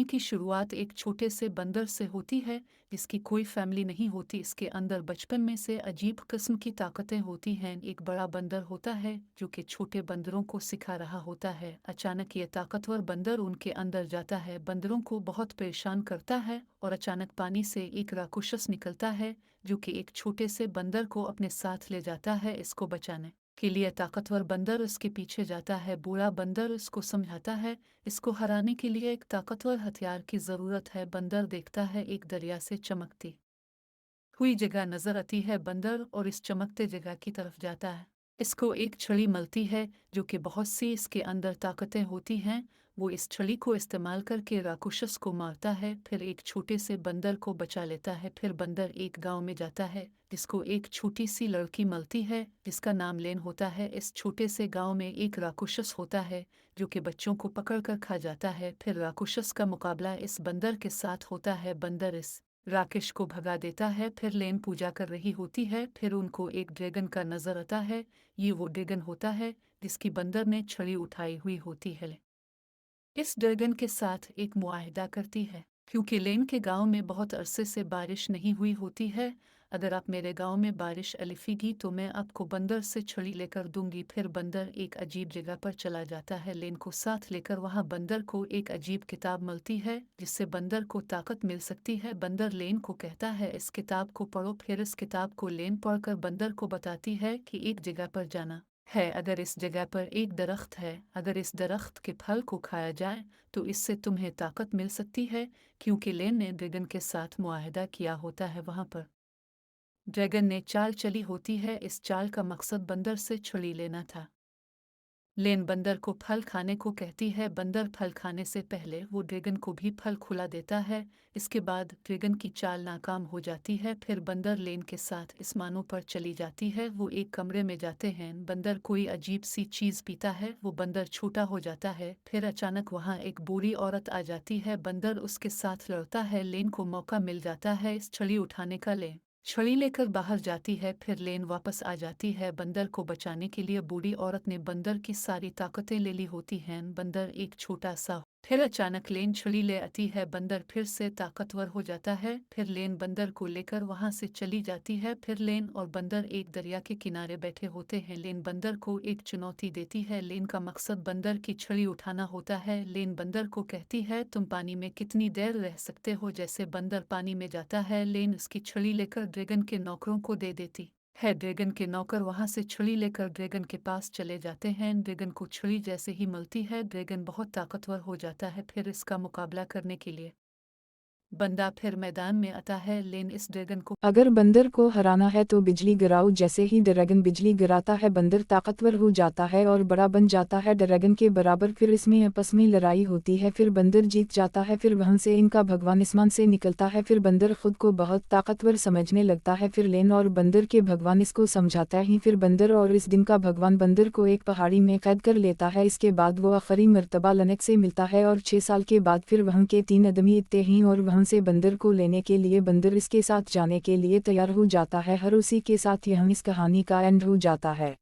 कहानी की शुरुआत एक छोटे से बंदर से होती है जिसकी कोई फैमिली नहीं होती। इसके अंदर बचपन में से अजीब किस्म की ताकतें होती हैं। एक बड़ा बंदर होता है जो कि छोटे बंदरों को सिखा रहा होता है। अचानक ये ताकतवर बंदर उनके अंदर जाता है, बंदरों को बहुत परेशान करता है और अचानक पानी से एक राक्षस निकलता है जो कि एक छोटे से बंदर को अपने साथ ले जाता है इसको बचाने के लिए। ताकतवर बंदर उसके पीछे जाता है। बूढ़ा बंदर उसको समझाता है इसको हराने के लिए एक ताकतवर हथियार की जरूरत है। बंदर देखता है एक दरिया से चमकती हुई जगह नजर आती है। बंदर और इस चमकते जगह की तरफ जाता है। इसको एक छड़ी मिलती है जो कि बहुत सी इसके अंदर ताकतें होती हैं। वो इस छड़ी को इस्तेमाल करके राक्षस को मारता है, फिर एक छोटे से बंदर को बचा लेता है। फिर बंदर एक गांव में जाता है जिसको एक छोटी सी लड़की मिलती है जिसका नाम लेन होता है। इस छोटे से गांव में एक राक्षस होता है जो कि बच्चों को पकड़कर खा जाता है। फिर राक्षस का मुकाबला इस बंदर के साथ होता है। बंदर इस राकेश को भगा देता है। फिर लेन पूजा कर रही होती है। फिर उनको एक ड्रैगन का नजर आता है। ये वो ड्रैगन होता है जिसकी बंदर ने छड़ी उठाई हुई होती है। इस ड्रैगन के साथ एक मुआहिदा करती है क्योंकि लेन के गांव में बहुत अरसे से बारिश नहीं हुई होती है। अगर आप मेरे गांव में बारिश अलिफेगी तो मैं आपको बंदर से छड़ी लेकर दूंगी। फिर बंदर एक अजीब जगह पर चला जाता है लेन को साथ लेकर। वहां बंदर को एक अजीब किताब मिलती है जिससे बंदर को ताकत मिल सकती है। बंदर लेन को कहता है इस किताब को पढ़ो। फिर इस किताब को लेन पढ़कर बंदर को बताती है कि एक जगह पर जाना है। अगर इस जगह पर एक दरख्त है, अगर इस दरख्त के फल को खाया जाए तो इससे तुम्हें ताकत मिल सकती है। क्योंकि लेन ने ड्रैगन के साथ मुआहिदा किया होता है। वहां पर ड्रैगन ने चाल चली होती है। इस चाल का मकसद बंदर से छड़ी लेना था। लेन बंदर को फल खाने को कहती है। बंदर फल खाने से पहले वो ड्रैगन को भी फल खुला देता है। इसके बाद ड्रैगन की चाल नाकाम हो जाती है। फिर बंदर लेन के साथ आसमानों पर चली जाती है। वो एक कमरे में जाते हैं। बंदर कोई अजीब सी चीज़ पीता है। वो बंदर छोटा हो जाता है। फिर अचानक वहाँ एक बूढ़ी औरत आ जाती है। बंदर उसके साथ लड़ता है। लेन को मौका मिल जाता है इस छड़ी उठाने का। लेन छड़ी लेकर बाहर जाती है। फिर लेन वापस आ जाती है बंदर को बचाने के लिए। बूढ़ी औरत ने बंदर की सारी ताकतें ले ली होती हैं। बंदर एक छोटा सा फिर अचानक लेन छड़ी ले आती है। बंदर फिर से ताकतवर हो जाता है। फिर लेन बंदर को लेकर वहां से चली जाती है। फिर लेन और बंदर एक दरिया के किनारे बैठे होते हैं। लेन बंदर को एक चुनौती देती है। लेन का मकसद बंदर की छड़ी उठाना होता है। लेन बंदर को कहती है तुम पानी में कितनी देर रह सकते हो। जैसे बंदर पानी में जाता है लेन उसकी छड़ी लेकर ड्रैगन के नौकरों को दे देती है। ड्रैगन के नौकर वहां से छड़ी लेकर ड्रैगन के पास चले जाते हैं। ड्रैगन को छड़ी जैसे ही मिलती है ड्रैगन बहुत ताकतवर हो जाता है। फिर इसका मुकाबला करने के लिए बंदा फिर मैदान में आता है। लेन इस ड्रैगन को अगर बंदर को हराना है तो बिजली गिराओ। जैसे ही ड्रैगन बिजली गिराता है बंदर ताकतवर हो जाता है और बड़ा बन जाता है ड्रैगन के बराबर। फिर इसमें आपस में लड़ाई होती है। फिर बंदर जीत जाता है। फिर वहां से इनका भगवान आसमान से निकलता है। फिर बंदर खुद को बहुत ताकतवर समझने लगता है। फिर लेन और बंदर के भगवान इसको समझाता है। फिर बंदर और इस दिन का भगवान बंदर को एक पहाड़ी में कैद कर लेता है। इसके बाद वो आखिरी मर्तबा लनक से मिलता है और 6 साल के बाद फिर वहाँ के 3 आदमी इतने ही और वहाँ से बंदर को लेने के लिए बंदर इसके साथ जाने के लिए तैयार हो जाता है। हर उसी के साथ यहाँ इस कहानी का एंड हो जाता है।